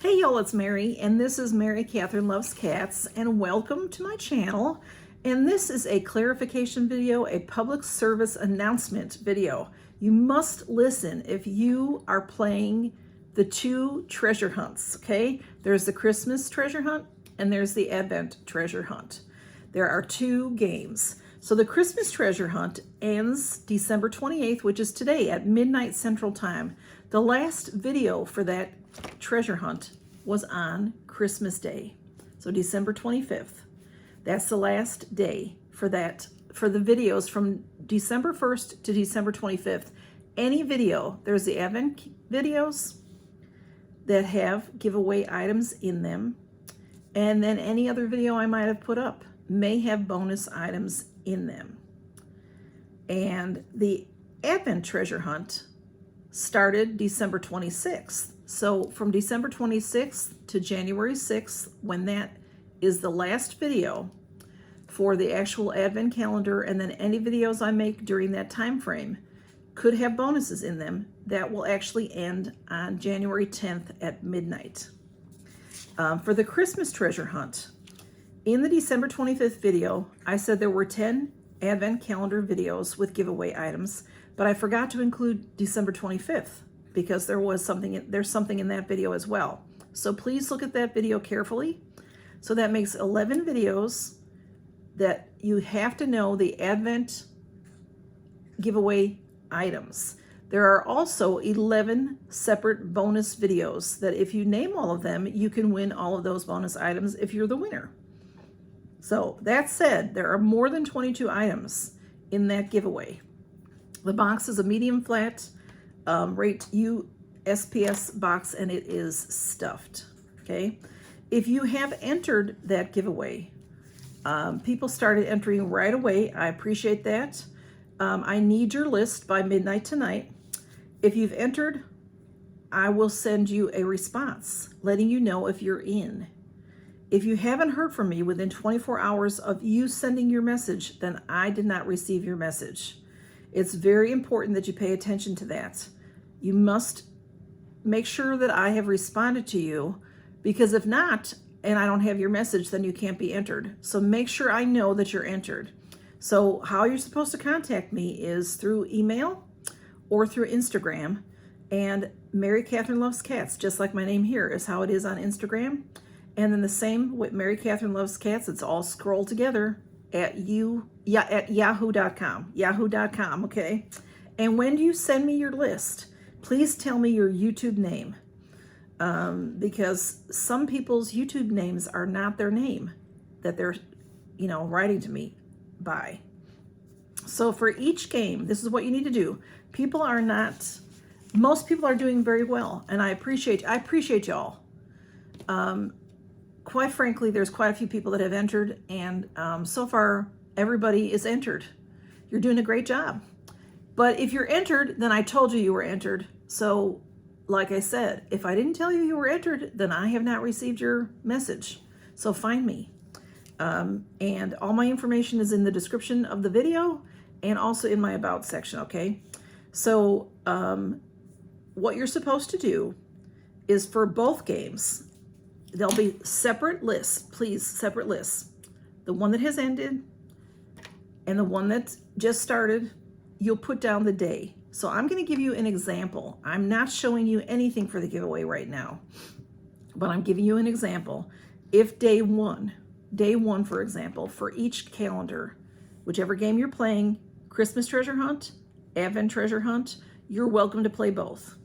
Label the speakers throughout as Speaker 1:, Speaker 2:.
Speaker 1: Hey y'all, it's Mary, and this is Mary Catherine Loves Cats, and welcome to my channel. And this is a clarification video, a public service announcement video. You must listen if you are playing the two treasure hunts, okay? There's the Christmas treasure hunt and there's the Advent treasure hunt. There are two games. So the Christmas treasure hunt ends December 28th, which is today at midnight Central Time. The last video for that treasure hunt was on Christmas Day, so December 25th. That's the last day for that, for the videos from December 1st to December 25th. Any video, there's the Advent videos that have giveaway items in them, and then any other video I might have put up may have bonus items in them. And the Advent treasure hunt started December 26th. So from December 26th to January 6th, when that is the last video for the actual Advent calendar, and then any videos I make during that time frame could have bonuses in them, that will actually end on January 10th at midnight. For the Christmas treasure hunt, in the December 25th video, I said there were 10 Advent calendar videos with giveaway items, but I forgot to include December 25th because there's something in that video as well. So please look at that video carefully. So that makes 11 videos that you have to know the Advent giveaway items. There are also 11 separate bonus videos that if you name all of them, you can win all of those bonus items if you're the winner. So that said, there are more than 22 items in that giveaway. The box is a medium flat rate USPS box, and it is stuffed, okay? If you have entered that giveaway, people started entering right away. I appreciate that. I need your list by midnight tonight. If you've entered, I will send you a response letting you know if you're in. If you haven't heard from me within 24 hours of you sending your message, then I did not receive your message. It's very important that you pay attention to that. You must make sure that I have responded to you, because if not, and I don't have your message, then you can't be entered. So make sure I know that you're entered. So how you're supposed to contact me is through email or through Instagram. And Mary Catherine Loves Cats, just like my name here, is how it is on Instagram. And then the same with Mary Catherine Loves Cats. It's all scrolled together at yahoo.com, okay? And when you send me your list, please tell me your YouTube name, because some people's YouTube names are not their name that they're, writing to me by. So for each game, this is what you need to do. Most people are doing very well, and I appreciate y'all. Quite frankly, there's quite a few people that have entered, and so far, everybody is entered. You're doing a great job. But if you're entered, then I told you were entered. So, like I said, if I didn't tell you were entered, then I have not received your message. So find me. And all my information is in the description of the video and also in my About section, okay? So, what you're supposed to do is for both games, there'll be separate lists, please, separate lists. The one that has ended and the one that just started, you'll put down the day. So I'm going to give you an example. I'm not showing you anything for the giveaway right now, but I'm giving you an example. If day one, for example, for each calendar, whichever game you're playing, Christmas treasure hunt, Advent treasure hunt, you're welcome to play both.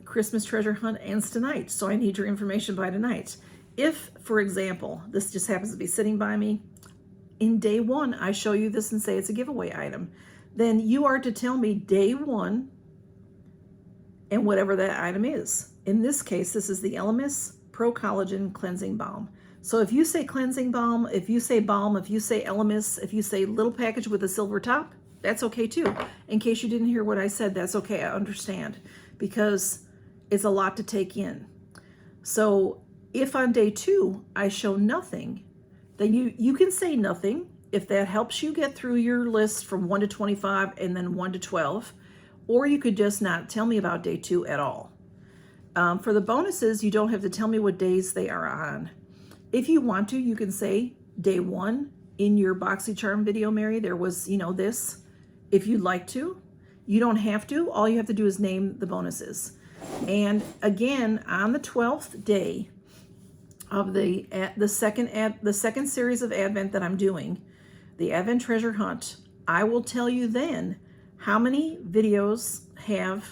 Speaker 1: Christmas treasure hunt ends tonight, so I need your information by tonight. If, for example, this just happens to be sitting by me, in day one, I show you this and say it's a giveaway item, then you are to tell me day one and whatever that item is. In this case, this is the Elemis Pro Collagen Cleansing Balm. So if you say cleansing balm, if you say balm, if you say Elemis, if you say little package with a silver top, that's okay too. In case you didn't hear what I said, that's okay, I understand, because it's a lot to take in. So if on day two I show nothing, then you can say nothing if that helps you get through your list from 1 to 25 and then 1 to 12, or you could just not tell me about day two at all. For the bonuses, you don't have to tell me what days they are on. If you want to, you can say day 1 in your Boxycharm video, Mary, there was, this. If you'd like to, you don't have to. All you have to do is name the bonuses. And again, on the 12th day of the second series of Advent that I'm doing, the Advent Treasure Hunt, I will tell you then how many videos have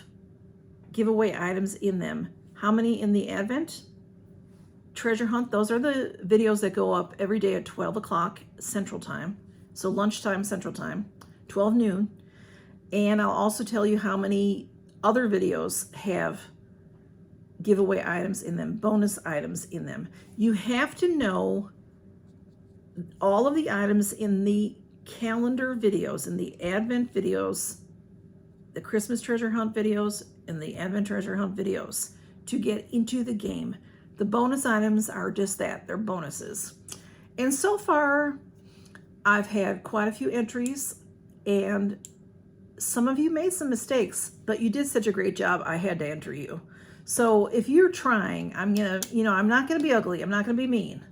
Speaker 1: giveaway items in them. How many in the Advent Treasure Hunt? Those are the videos that go up every day at 12 o'clock Central Time. So lunchtime Central Time, 12 noon. And I'll also tell you how many other videos have giveaway items in them, bonus items in them. You have to know all of the items in the calendar videos, in the Advent videos, the Christmas Treasure Hunt videos, and the Advent Treasure Hunt videos to get into the game. The bonus items are just that, they're bonuses. And so far, I've had quite a few entries, and some of you made some mistakes, but you did such a great job, I had to enter you. So if you're trying, I'm not gonna be ugly, I'm not gonna be mean.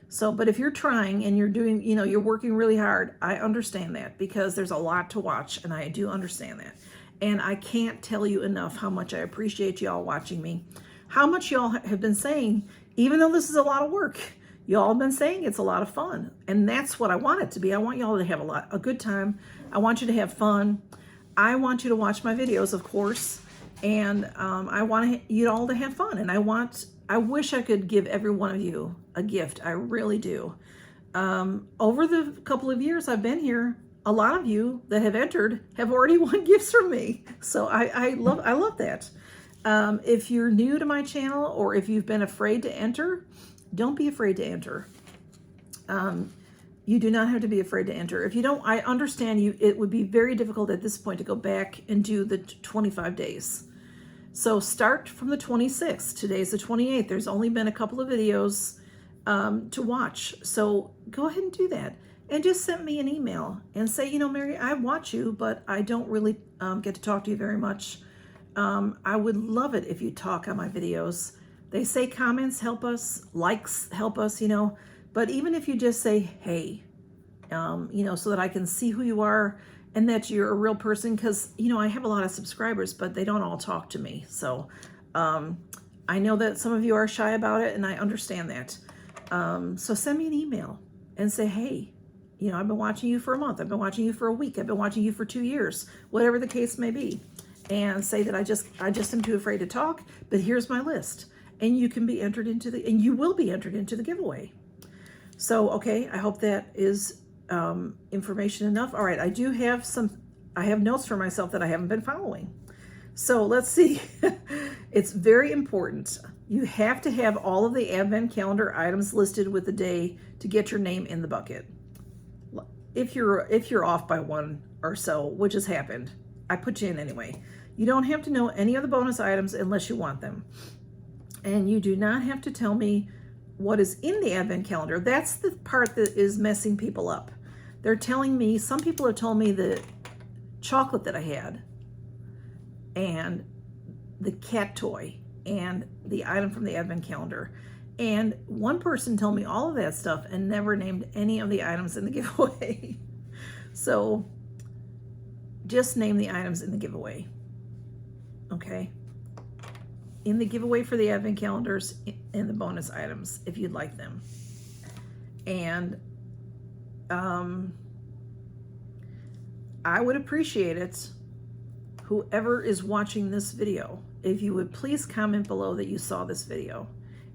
Speaker 1: So, but if you're trying and you're doing, you're working really hard, I understand that because there's a lot to watch, and I do understand that. And I can't tell you enough how much I appreciate y'all watching me, how much y'all have been saying, even though this is a lot of work, y'all have been saying it's a lot of fun. And that's what I want it to be. I want y'all to have a good time. I want you to have fun. I want you to watch my videos, of course. And I want you all to have fun. And I wish I could give every one of you a gift. I really do. Over the couple of years I've been here, a lot of you that have entered have already won gifts from me. So I love that. If you're new to my channel, or if you've been afraid to enter, don't be afraid to enter. You do not have to be afraid to enter. If you don't, I understand you. It would be very difficult at this point to go back and do the 25 days. So start from the 26th. Today's the 28th. There's only been a couple of videos to watch. So go ahead and do that. And just send me an email and say, Mary, I watch you, but I don't really get to talk to you very much. I would love it if you talk on my videos. They say comments help us, likes help us, but even if you just say, hey, so that I can see who you are and that you're a real person, because, I have a lot of subscribers, but they don't all talk to me. So I know that some of you are shy about it, and I understand that. So send me an email and say, hey, I've been watching you for a month. I've been watching you for a week. I've been watching you for 2 years, whatever the case may be. And say that I just am too afraid to talk, but here's my list. And you can be entered into and you will be entered into the giveaway. So, okay, I hope that is information enough. All right, I have notes for myself that I haven't been following. So let's see. It's very important. You have to have all of the Advent calendar items listed with the day to get your name in the bucket. If you're off by one or so, which has happened, I put you in anyway. You don't have to know any of the bonus items unless you want them. And you do not have to tell me what is in the Advent calendar. That's the part that is messing people up. They're telling me, some people have told me the chocolate that I had, and the cat toy, and the item from the Advent calendar. And one person told me all of that stuff and never named any of the items in the giveaway. So just name the items in the giveaway, okay? In the giveaway for the Advent calendars and the bonus items, if you'd like them. And I would appreciate it, whoever is watching this video, if you would please comment below that you saw this video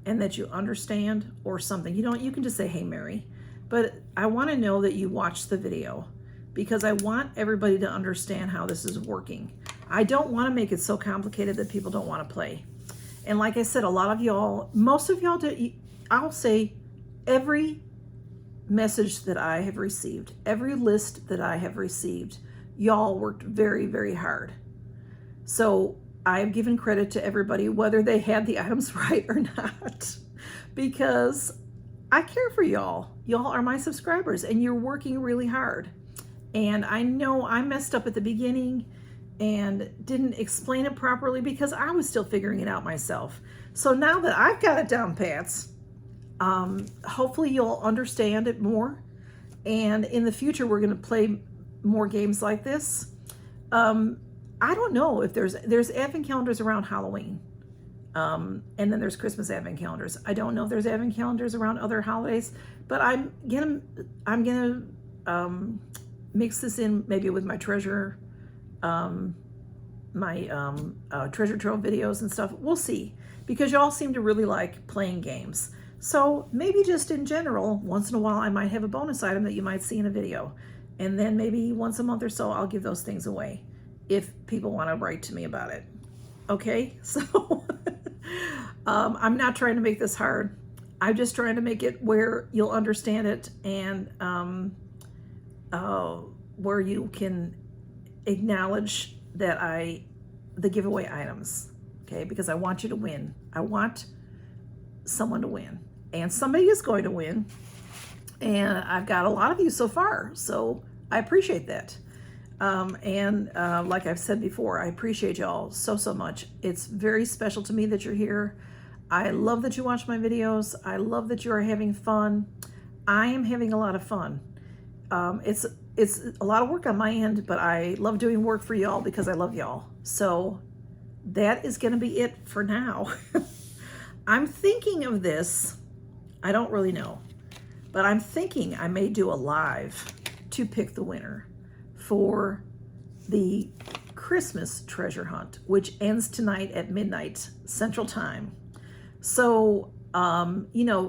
Speaker 1: and that you understand or something. You can just say, hey, Mary, but I want to know that you watched the video, because I want everybody to understand how this is working. I don't want to make it so complicated that people don't want to play. And like I said, a lot of y'all, most of y'all do, I'll say every message that I have received, every list that I have received, y'all worked very, very hard. So I've given credit to everybody, whether they had the items right or not, because I care for y'all. Y'all are my subscribers and you're working really hard. And I know I messed up at the beginning, and didn't explain it properly because I was still figuring it out myself. So now that I've got it down pats, hopefully you'll understand it more. And in the future, we're going to play more games like this. I don't know if there's advent calendars around Halloween. And then there's Christmas advent calendars. I don't know if there's advent calendars around other holidays, but I'm gonna mix this in maybe with my treasure treasure trove videos and stuff. We'll see, because y'all seem to really like playing games. So maybe just in general, once in a while I might have a bonus item that you might see in a video, and then maybe once a month or so I'll give those things away if people want to write to me about it. Okay, so I'm not trying to make this hard. I'm just trying to make it where you'll understand it, and where you can acknowledge that the giveaway items, okay? Because I want you to win. I want someone to win, and somebody is going to win, and I've got a lot of you so far, so I appreciate that. Like I've said before, I appreciate y'all so much. It's very special to me that you're here. I love that you watch my videos. I love that you are having fun. I am having a lot of fun. It's a lot of work on my end, but I love doing work for y'all because I love y'all. So that is going to be it for now. I'm thinking of this. I don't really know, but I'm thinking I may do a live to pick the winner for the Christmas treasure hunt, which ends tonight at midnight Central Time. So,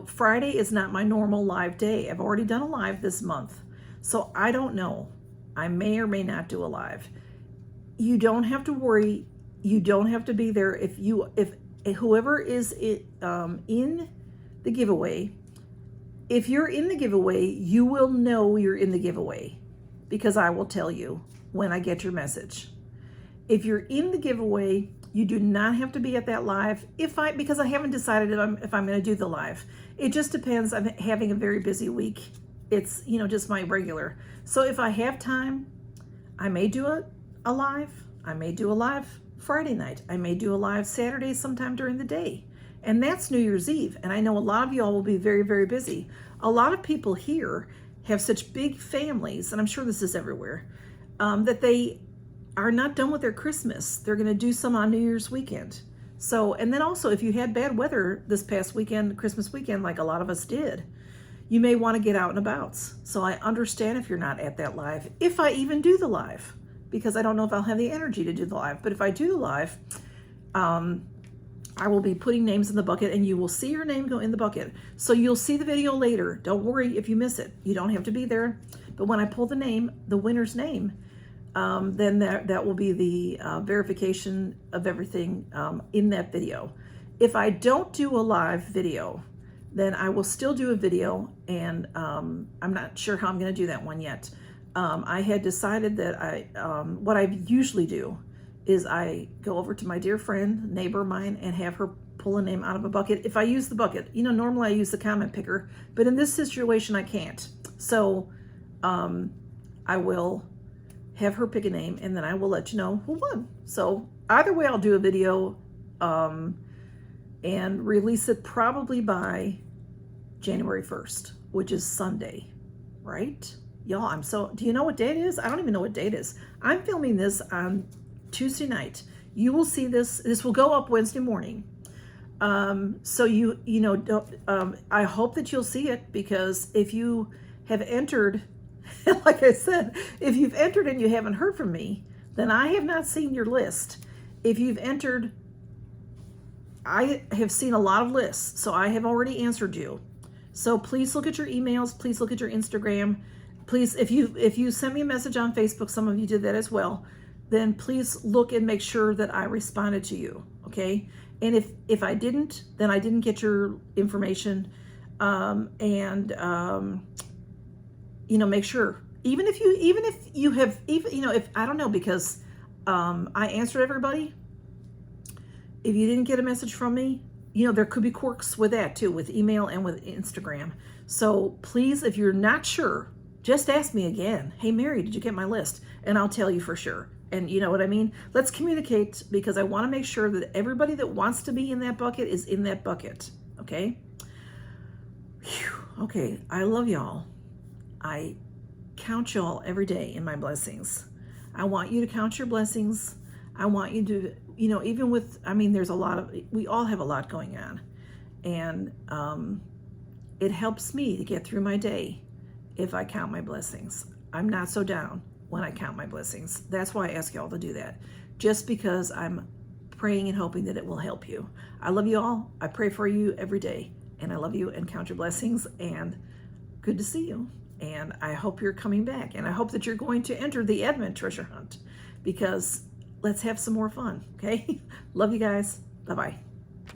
Speaker 1: Friday is not my normal live day. I've already done a live this month. So I don't know. I may or may not do a live. You don't have to worry. You don't have to be there. If whoever is in the giveaway, if you're in the giveaway, you will know you're in the giveaway, because I will tell you when I get your message. If you're in the giveaway, you do not have to be at that live. Because I haven't decided if I'm going to do the live. It just depends. I'm having a very busy week. It's, just my regular. So if I have time, I may do a live. I may do a live Friday night. I may do a live Saturday sometime during the day. And that's New Year's Eve. And I know a lot of y'all will be very, very busy. A lot of people here have such big families, and I'm sure this is everywhere, that they are not done with their Christmas. They're going to do some on New Year's weekend. So, and then also, if you had bad weather this past weekend, Christmas weekend, like a lot of us did, you may want to get out and about. So I understand if you're not at that live, if I even do the live, because I don't know if I'll have the energy to do the live. But if I do the live, I will be putting names in the bucket, and you will see your name go in the bucket. So you'll see the video later. Don't worry if you miss it. You don't have to be there. But when I pull the winner's name, then that will be the verification of everything in that video. If I don't do a live video, then I will still do a video, and I'm not sure how I'm going to do that one yet. I had decided that what I usually do is I go over to my dear friend, neighbor of mine, and have her pull a name out of a bucket. If I use the bucket, normally I use the comment picker, but in this situation I can't. So I will have her pick a name, and then I will let you know who won. So either way, I'll do a video and release it probably by January 1st, which is Sunday, right? Y'all, do you know what day it is? I don't even know what day it is. I'm filming this on Tuesday night. You will see this will go up Wednesday morning. So I hope that you'll see it, because if you have entered, like I said, if you've entered and you haven't heard from me, then I have not seen your list. If you've entered, I have seen a lot of lists, so I have already answered you. So please look at your emails. Please look at your Instagram. Please, if you sent me a message on Facebook, some of you did that as well, then please look and make sure that I responded to you, okay? And if I didn't, then I didn't get your information. Make sure, even if you have, if I don't know, because I answered everybody. If you didn't get a message from me, there could be quirks with that too, with email and with Instagram. So please, if you're not sure, just ask me again. Hey, Mary, did you get my list? And I'll tell you for sure. And you know what I mean? Let's communicate, because I want to make sure that everybody that wants to be in that bucket is in that bucket. Okay? Whew. Okay, I love y'all. I count y'all every day in my blessings. I want you to count your blessings. I want you to, you know, even with, I mean, there's a lot of, we all have a lot going on. And it helps me to get through my day if I count my blessings. I'm not so down when I count my blessings. That's why I ask y'all to do that. Just because I'm praying and hoping that it will help you. I love you all. I pray for you every day. And I love you, and count your blessings, and good to see you. And I hope you're coming back. And I hope that you're going to enter the Advent treasure hunt, because let's have some more fun, okay? Love you guys. Bye-bye.